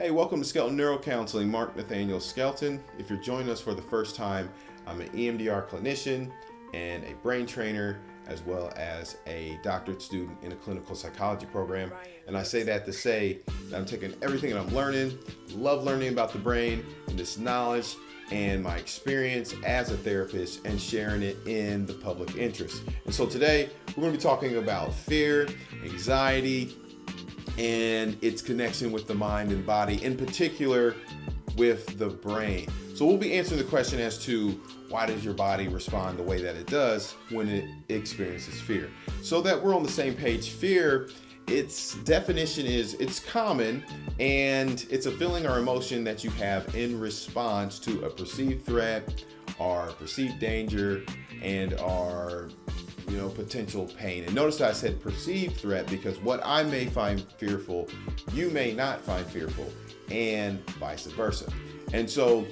Hey, welcome to Skelton Neuro Counseling. Mark Nathaniel Skelton. If you're joining us for the first time, I'm an EMDR clinician and a brain trainer, as well as a doctorate student in a clinical psychology program. And I say that to say that I'm taking everything that I'm learning, love learning about the brain and this knowledge and my experience as a therapist and sharing it in the public interest. And so today we're going to be talking about fear, anxiety, and its connection with the mind and body, in particular with the brain. So we'll be answering the question as to why does your body respond the way that it does when it experiences fear. So that we're on the same page, fear, its definition is it's common and it's a feeling or emotion that you have in response to a perceived threat or perceived danger and potential pain. And notice that I said perceived threat because what I may find fearful, you may not find fearful, and vice versa. And so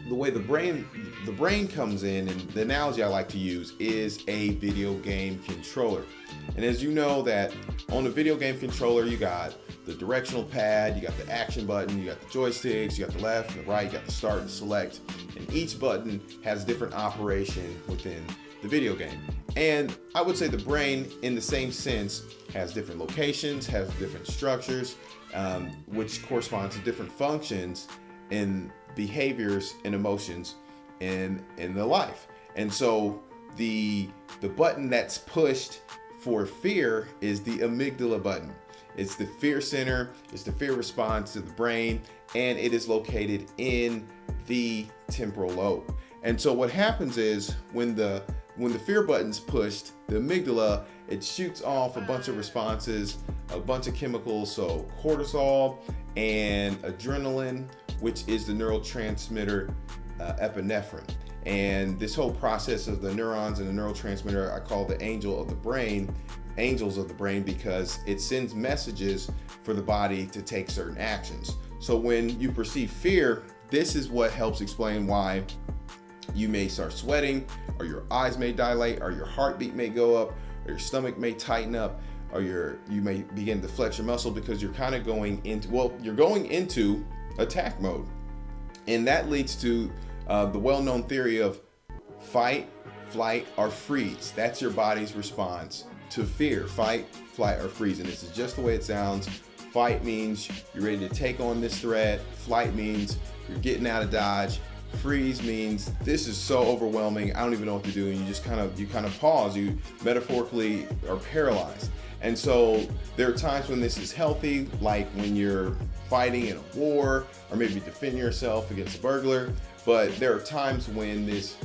the way the brain comes in, and the analogy I like to use is a video game controller. And as you know that on a video game controller, you got the directional pad, you got the action button, you got the joysticks, you got the left and the right, you got the start and select, and each button has different operation within the video game. And I would say the brain, in the same sense, has different locations, has different structures, which corresponds to different functions and behaviors and emotions in the life. And so the button that's pushed for fear is the amygdala button. It's the fear center, it's the fear response to the brain, and it is located in the temporal lobe. And so what happens is when the fear button's pushed, the amygdala, it shoots off a bunch of responses, a bunch of chemicals, so cortisol and adrenaline, which is the neurotransmitter epinephrine. And this whole process of the neurons and the neurotransmitter, I call the angels of the brain, because it sends messages for the body to take certain actions. So when you perceive fear, this is what helps explain why you may start sweating, or your eyes may dilate, or your heartbeat may go up, or your stomach may tighten up, or you may begin to flex your muscle because you're kind of going into attack mode. And that leads to the well-known theory of fight, flight, or freeze. That's your body's response to fear. Fight, flight, or freeze. And this is just the way it sounds. Fight means you're ready to take on this threat. Flight means you're getting out of dodge. Freeze means this is so overwhelming, I don't even know what to do, and you kind of pause. You metaphorically are paralyzed. And so there are times when this is healthy, like when you're fighting in a war or maybe defending yourself against a burglar. But there are times when this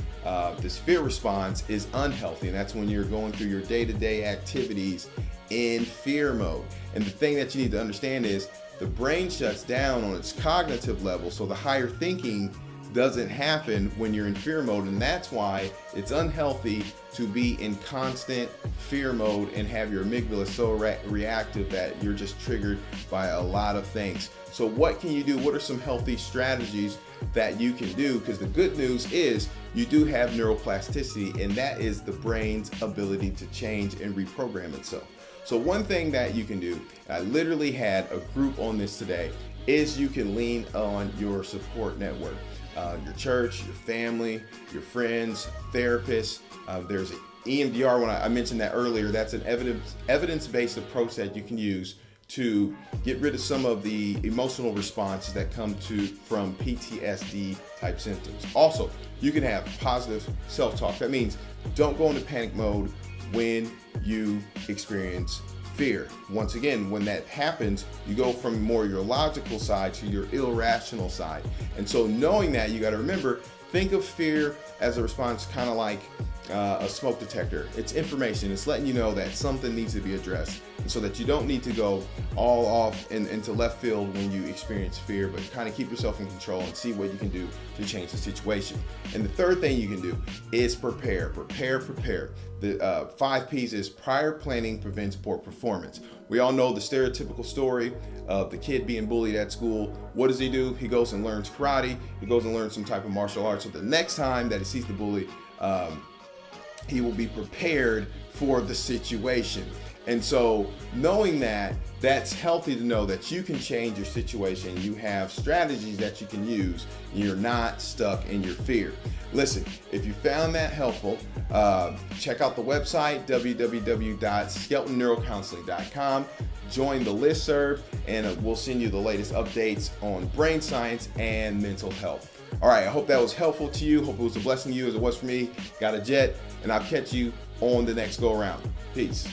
fear response is unhealthy, and that's when you're going through your day-to-day activities in fear mode. And the thing that you need to understand is the brain shuts down on its cognitive level, so the higher thinking doesn't happen when you're in fear mode, and that's why it's unhealthy to be in constant fear mode and have your amygdala so reactive that you're just triggered by a lot of things. So what can you do? What are some healthy strategies that you can do? Because the good news is you do have neuroplasticity, and that is the brain's ability to change and reprogram itself. So one thing that you can do, I literally had a group on this today, is you can lean on your support network. Your church, your family, your friends, therapists. There's an EMDR, when I mentioned that earlier, that's an evidence-based approach that you can use to get rid of some of the emotional responses that come from PTSD type symptoms. Also, you can have positive self-talk. That means don't go into panic mode when you experience fear. Once again, when that happens, you go from more your logical side to your irrational side. And so knowing that, you got to remember, think of fear as a response kind of like a smoke detector. It's information. It's letting you know that something needs to be addressed, and so that you don't need to go all off into left field when you experience fear, but kind of keep yourself in control and see what you can do to change the situation. And the third thing you can do is prepare. The 5 P's is prior planning prevents poor performance. We all know the stereotypical story of the kid being bullied at school. What does he do? He goes and learns karate. He goes and learns some type of martial arts. So the next time that he sees the bully, he will be prepared for the situation. And so knowing that, that's healthy to know that you can change your situation. You have strategies that you can use. You're not stuck in your fear. Listen, if you found that helpful, check out the website, www.skeltonneurocounseling.com. Join the listserv, and we'll send you the latest updates on brain science and mental health. All right, I hope that was helpful to you. Hope it was a blessing to you as it was for me. Got a jet, and I'll catch you on the next go around. Peace.